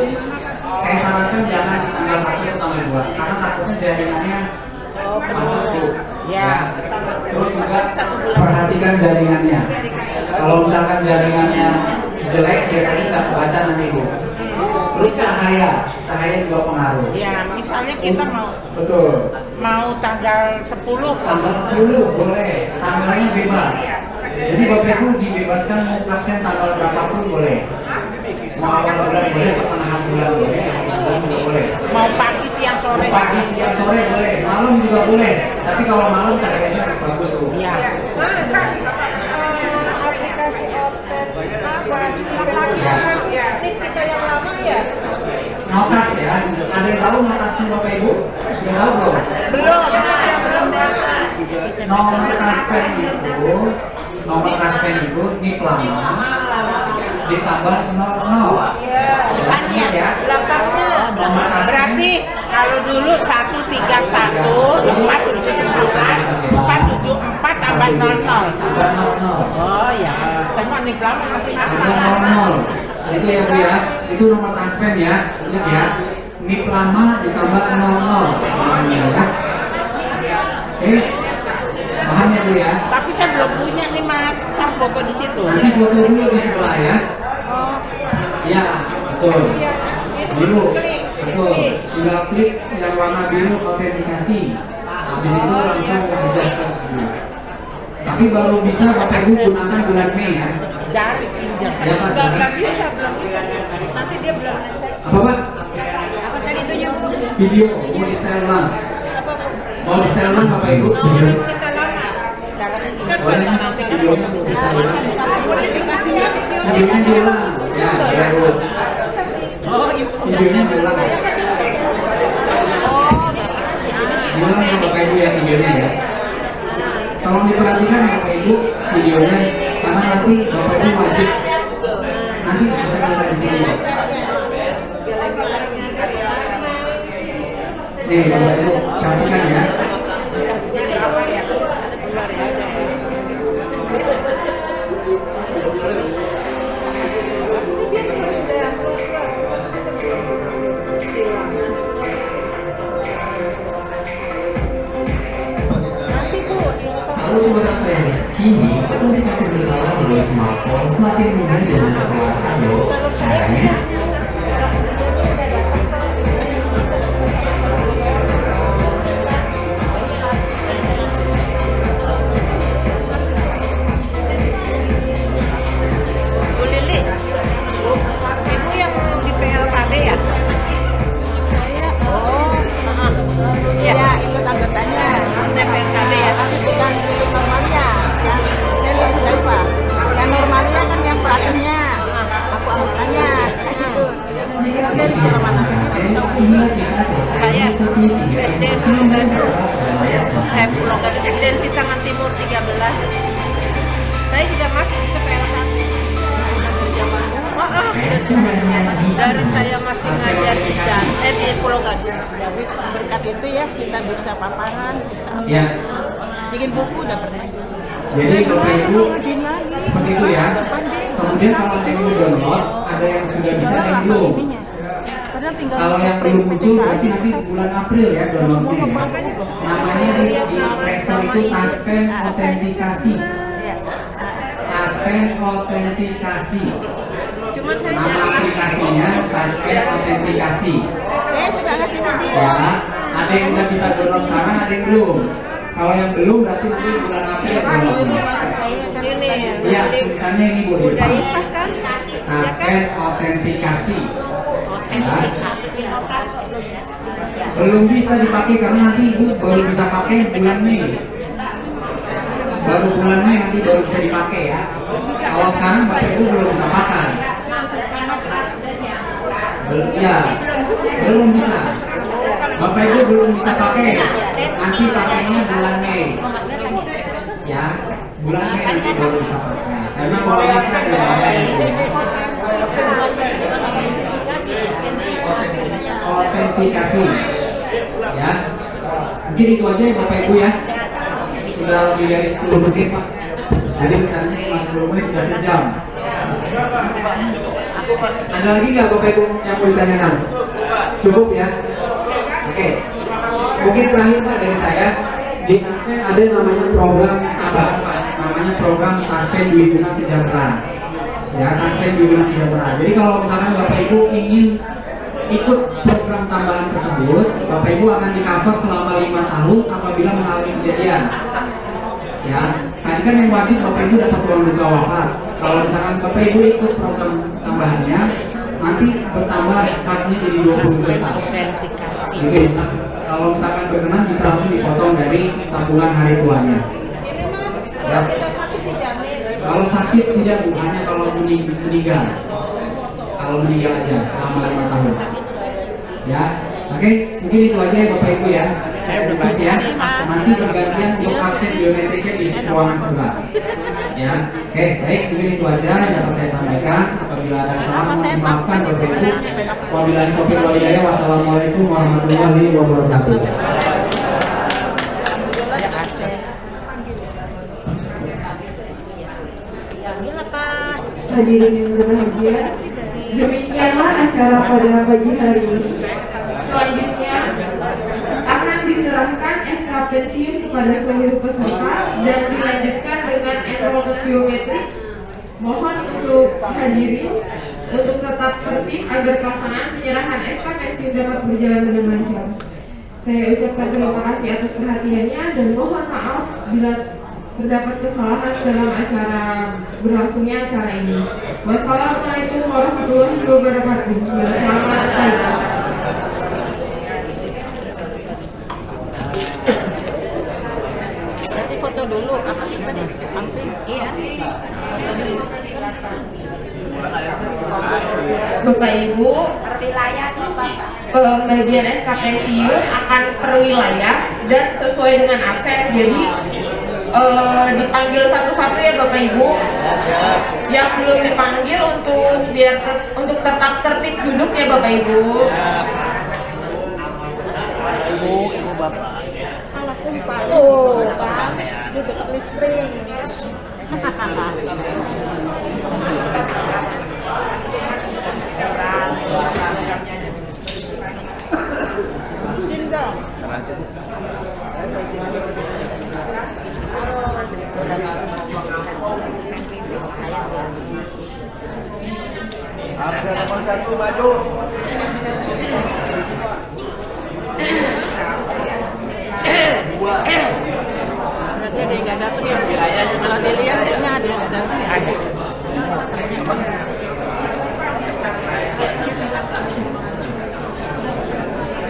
saya sarankan jangan tanggal 1 atau tanggal 2 karena takutnya jaringannya patah tuh. Ya. Terus juga perhatikan jaringannya. Kalau misalkan jaringannya jelek, biasanya nggak kebaca nanti Bu. Terus cahaya juga pengaruh. Ya, misalnya kita Betul. mau tanggal 10. Tanggal 10 boleh, tanggalnya bebas. Jadi Bapak Ibu dibebaskan absen tanggal berapapun boleh. Mau awal bulan boleh, pertengahan bulan boleh, akhir bulan juga boleh. Mau pagi, siang, sore. Pagi, siang, sore boleh, malam juga boleh. Tapi kalau malam cahayanya harus bagus tuh. Ya. Mas, aplikasi autentikasi ini kita yang lama ya? Notas ya, ada yang tahu notasnya Bapak Ibu? Sudah tahu belum? Belum. Nomor Kaspen itu ini pelama ditambah 00. Depannya ya. Belakangnya. Nomor Kaspen Berarti kalau dulu 131 479 474 tambah 00. tambah 00. Oh ya, saya mau nih pelama masih Tambah apa? 00. Itu ya Bu ya, itu nomor taspen ya, ingat ya. NIP lama ditambah 00 ya. Oke, paham ya Bu ya? Tapi saya belum punya nih Mas, kan foto di situ. Nanti foto dulu di sebelah ya. Ya, betul. Biru, betul. Tinggal klik yang warna biru autentikasi. Habis itu langsung adjust ke biru. Tapi baru bisa Bapak Ibu gunakan bulan Mei ya. Jari pinjam. Ya, Pak. Nggak bisa, belum bisa. Nanti dia belum ngecek. Apa Pak? Apa tadi itu yang Video mau di setel ulang. Mau di setel ulang Bapak Ibu? kita lama. Kan Boleh banyak Mas, nanti kan. videonya mau di setel ulang. Aplikasinya kecil. Videonya diulang. Ya, ya Bu. Oh, ibu. Videonya diulang. Diulang ya Bapak Ibu ya videonya ya. Tolong diperhatikan Bapak Ibu videonya, karena nanti Bapak Ibu wajib nanti bisa kita di sini. Nih Bapak Ibu perhatikan ya. Halo sobat saya, kini autentikasi berkala melalui smartphone semakin mudah dan mencetakkan loh. Caranya Bu Lili, ibu yang di PLKB ya? Oh, Ya, ikut anggotanya. di PLKB ya. Tapi bukan untuk normalnya. Yang saya lihat siapa? Yang normalnya kan yang pelatihnya. Aku anggotanya. Kayak gitu. Saya di sekolah mana? inilah kita selesai Saya mengikuti 3 SD instruksi dan layar saya smartphone. Pulau Gadung SDN Pisangan Timur 13. Saya juga masuk ke PLKB. Dari saya masih ngajar di Pulau Gadung. Berkat itu ya kita bisa paparan, bisa apa. Ya. Bikin buku udah pernah. Jadi Bapak Ibu Ngajuin lagi. seperti itu ya. Kemudian kalau yang mau download, ada yang sudah bisa dan yang belum. Padahal tinggal Kalau yang belum muncul berarti nanti bulan April ya downloadnya ya. Namanya di Play Store itu Taspen Autentikasi. ya. Taspen Autentikasi. Cuma saya Nama aplikasinya Taspen Autentikasi. Saya sudah ngasih video. Ya, ada yang udah bisa download sekarang, ada yang belum. Kalau yang belum berarti nanti bulan April downloadnya. Ya, tulisannya ini Bu di depan. Taspen Autentikasi. Ya. Belum bisa dipakai karena nanti Ibu baru bisa pakai bulan Mei. Baru bulan Mei nanti baru bisa dipakai ya. Kalau sekarang Bapak Ibu belum bisa pakai. Ya, belum bisa. Bapak Ibu belum bisa pakai. Nanti pakainya bulan Mei. Ya, bulan Mei nanti baru bisa pakai. Karena mulainya ada autentikasi. Ya, mungkin itu aja ya Bapak Ibu ya. Sudah lebih dari 10 menit Pak. Jadi rencananya Mas 10 menit sudah sejam. Ada lagi nggak Bapak Ibu yang mau ditanyakan? Cukup ya? Oke. Mungkin terakhir Pak dari saya, di Taspen ada namanya program tambahan Pak. Namanya program Taspen Dwi Guna Sejahtera. Ya, Taspen Dwi Guna Sejahtera. Jadi kalau misalkan Bapak Ibu ingin ikut program tambahan tersebut, Bapak Ibu akan di-cover selama 5 tahun apabila mengalami kejadian. Ya, tadi kan yang wajib Bapak Ibu dapat uang duka wafat. Kalau misalkan Bapak Ibu ikut program tambahannya, nanti bertambah haknya jadi 20 juta. Jadi, kalau misalkan berkenan bisa langsung dipotong dari tabungan hari tuanya. Ya. Kalau sakit tidak Bu, hanya kalau meninggal. Kalau meninggal aja selama 5 tahun. Ya, oke, mungkin itu aja ya Bapak Ibu ya. Saya tutup ya. Nanti bergantian untuk vaksin biometriknya di ruangan sebelah. Ya, oke, baik, mungkin itu aja yang dapat saya sampaikan. Apabila ada salah mohon dimaafkan Bapak Ibu. Wabillahi taufiq wal hidayah. Wassalamualaikum warahmatullahi wabarakatuh. Hadirin yang berbahagia, Demikianlah acara pada pagi hari ini. Selanjutnya akan diserahkan SK pensiun kepada seluruh peserta dan dilanjutkan dengan enrollment biometrik. Mohon untuk hadirin untuk tetap tertib agar pelaksanaan penyerahan SK pensiun dapat berjalan dengan lancar. Saya ucapkan terima kasih atas perhatiannya dan mohon maaf bila terdapat kesalahan dalam acara berlangsungnya acara ini. Wassalamualaikum warahmatullahi wabarakatuh. Selamat pagi. Berarti foto dulu apa kita di samping? Iya. Bapak Ibu, pembagian SK pensiun akan per wilayah dan sesuai dengan absen. Jadi dipanggil satu-satu ya Bapak Ibu. Yang belum dipanggil untuk tetap tertib duduk ya Bapak Ibu. Ibu bapak. Alah kumpul. Oh, kan. Dia dekat listrik. Absen nomor 1 maju. Berarti ada yang nggak datang ya? Kalau dilihat kayaknya ada yang nggak datang ya?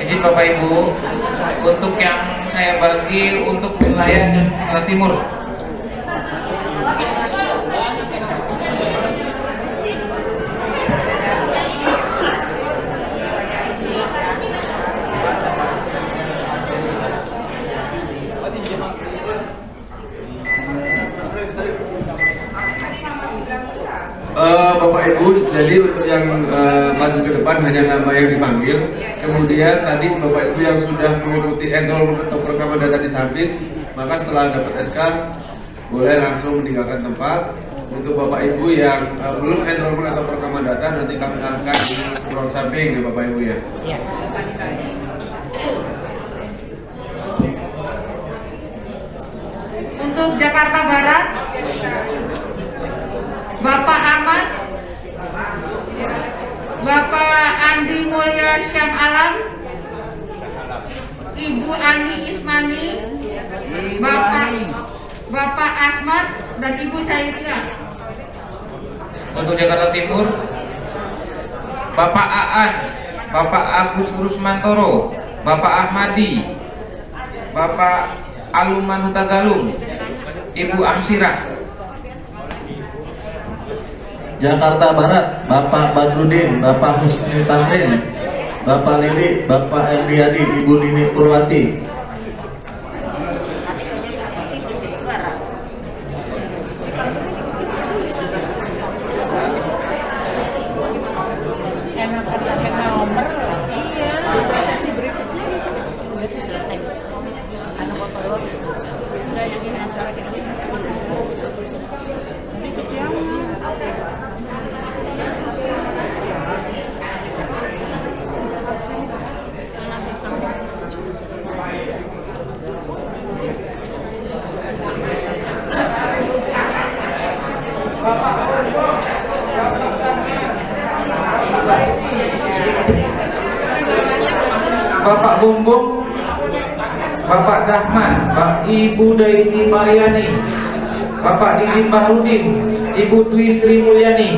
Izin Bapak Ibu, untuk yang saya bagi untuk wilayah Jawa Timur. Bapak Ibu, jadi untuk yang maju ke depan hanya nama yang dipanggil. Kemudian tadi Bapak Ibu yang sudah mengikuti enrollment atau perekaman data di samping, maka setelah dapat SK boleh langsung meninggalkan tempat. Untuk Bapak Ibu yang belum enrollment atau perekaman data, nanti kami akan di ruang samping ya Bapak Ibu ya. Untuk Jakarta Barat, Bapak Ahmad, Bapak Andi Mulya Syam Alam, Ibu Ani Ismani, Bapak Asmat, dan Ibu Sairia. Untuk Jakarta Timur, Bapak Aan, Bapak Agus Rusmantoro, Bapak Ahmadi, Bapak Aluman Hutagalung, Ibu Amsirah. Jakarta Barat, Bapak Badrudin, Bapak Husni Tamrin, Bapak Lili, Bapak Emriadi, Ibu Nini Purwati. Bapak Bumbung, Bapak Dahman, Ibu Daini Mariani, Bapak Didi Bahrudin, Ibu Dwi Sri Mulyani.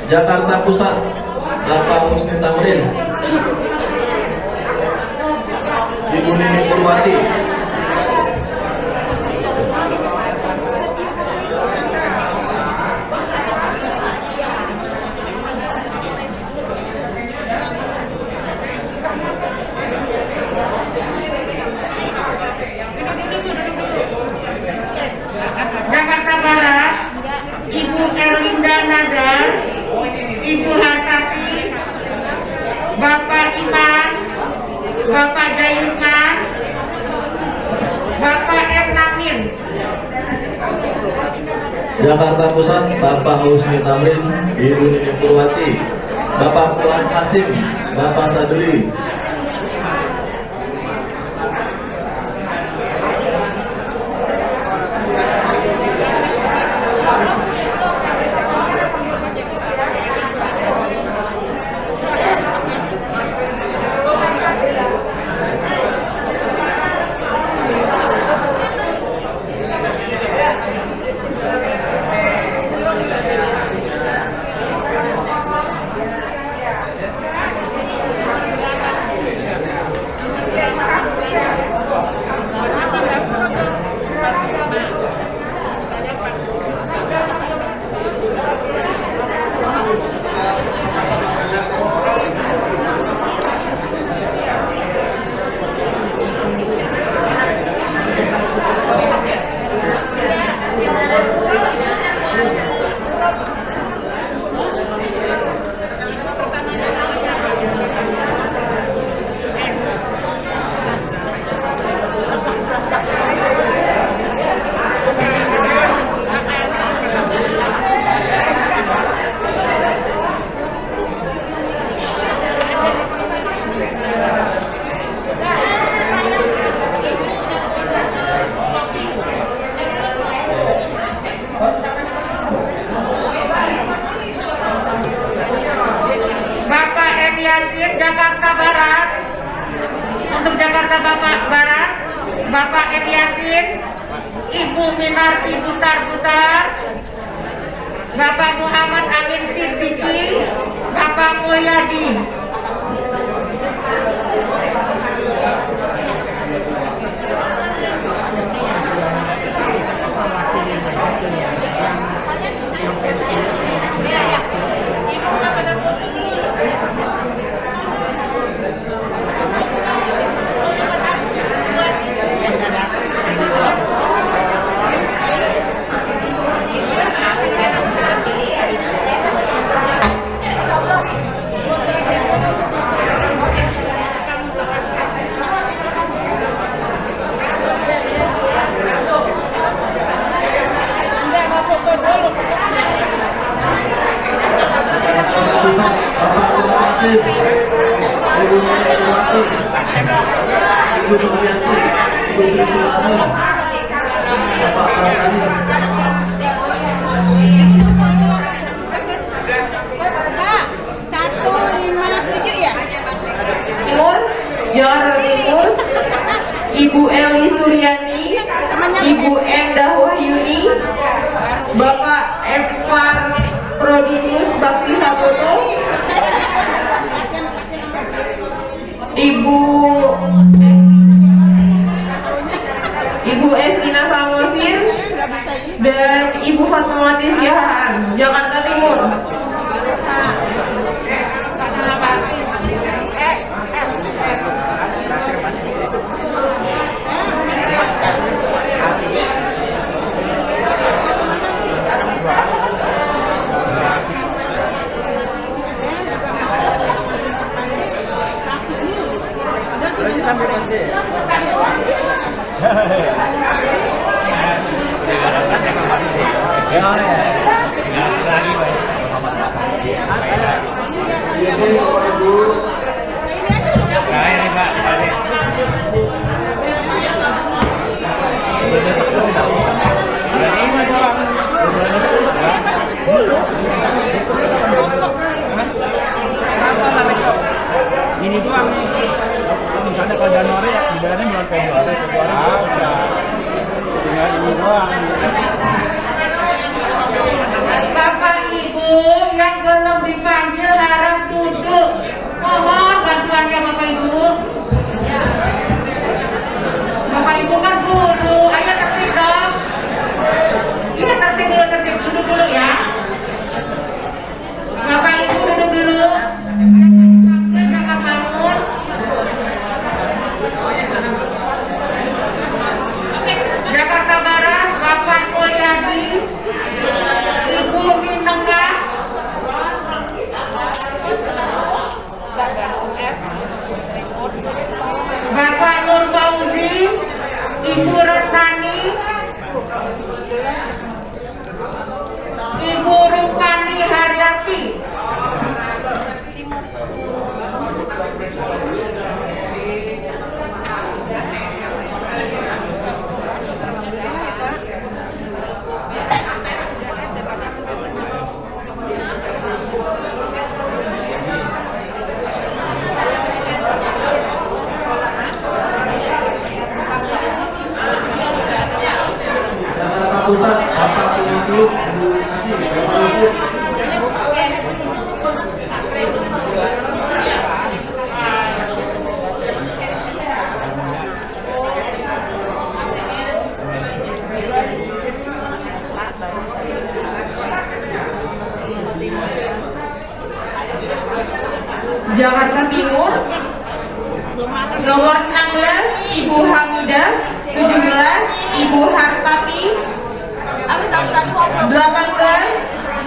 Jakarta Pusat, Bapak Husni Tamrin, Ibu Nini Purwati. Dayusman, Bapak M. Namin. Jakarta Pusat, Bapak Husni Tamrin, Ibu Nini Purwati, Bapak Tuan Hasim, Bapak Sadri. Jakarta Barat, untuk Jakarta Barat, Bapak M. Yasin, Ibu Minarti Butar-Butar, Bapak Muhammad Amin Siddiqui, Bapak Mulyadi. Jawa Timur, Ibu Eli Suryani, Ibu Endah Wahyuni, Bapak Evan Prodinius Bakti Saboto, Ibu Estina Samosir, dan Ibu Fatmawati Siahaan, Jakarta Timur. Ini doang nih. Misalnya kalau Januari ya, dibayarnya bulan Februari. Tinggal ini doang. Bapak Ibu yang belum dipanggil harap duduk. Mohon bantuannya Bapak Ibu. Bapak Ibu kan guru, ayo tertib dong. Iya tertib duduk dulu ya. Bapak Ibu duduk dulu. Jangan bangun. Jakarta Barat, Bapak Mulyadi, Ibu Minengga, F, Ibu Retani, Ibu Rukani Haryati. Pusat, Bapak Timotius, Jakarta Timur, nomor 16 Ibu Hamidah, 17 Ibu Hartati, 18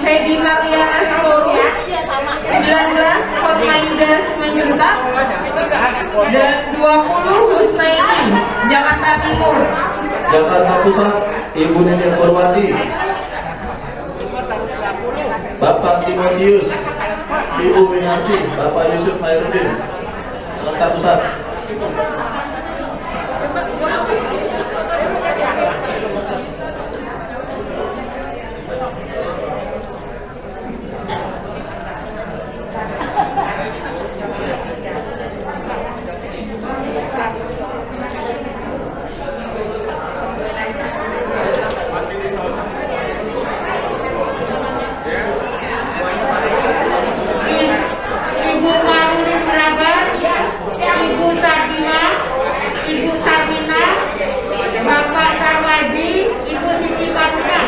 Hedi Mariana Sitoru, 19 Hotmaida Simanjuntak, dan 20 Husnaini, Jakarta Timur. Jakarta Pusat, Ibu Nenek Purwati, Bapak Timotius, Ibu Winarsi, Bapak Yusuf Hairudin, Jakarta Pusat. Ibu Maruni Praga, Ibu Sadina, Ibu Sarmina, Bapak Sarwaji, Ibu Siti Karuna.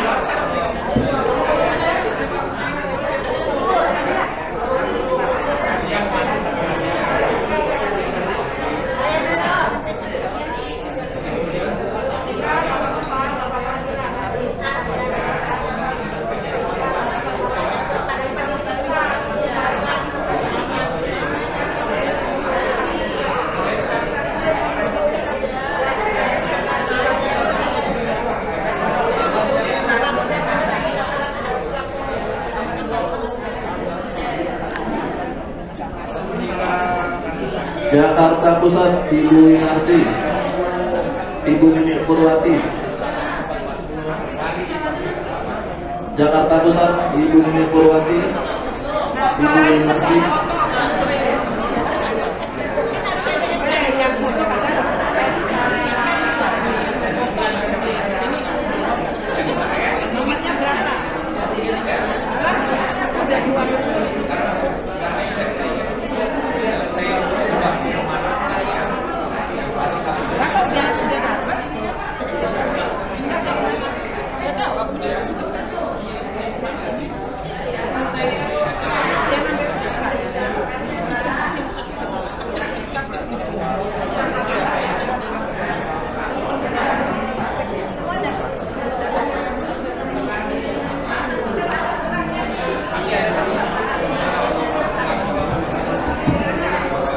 Jakarta Pusat, Ibu Winarsi, Ibu Nenek Purwati. Jakarta Pusat, Ibu Nenek Purwati, Ibu Winarsi.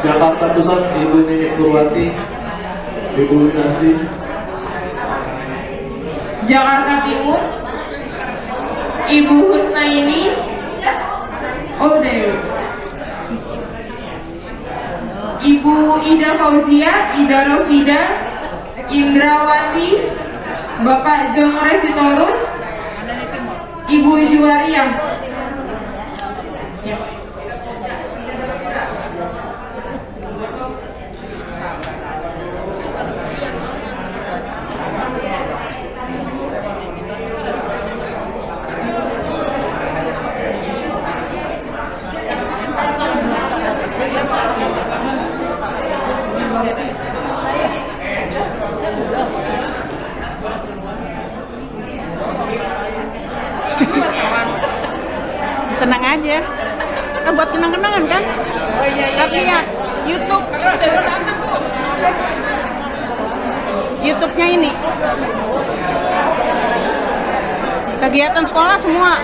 Jakarta Pusat, Ibu Nenek Purwati, Ibu Winarsi. Jakarta Timur, Ibu Husnaini, Ibu Ida Fauzia, Ida Rosida, Indrawati, Bapak Jongre Sitorus, Ibu Juwariah. Senang aja. Kan buat kenang-kenangan kan? Lihat YouTube. YouTube-nya ini. Kegiatan sekolah semua.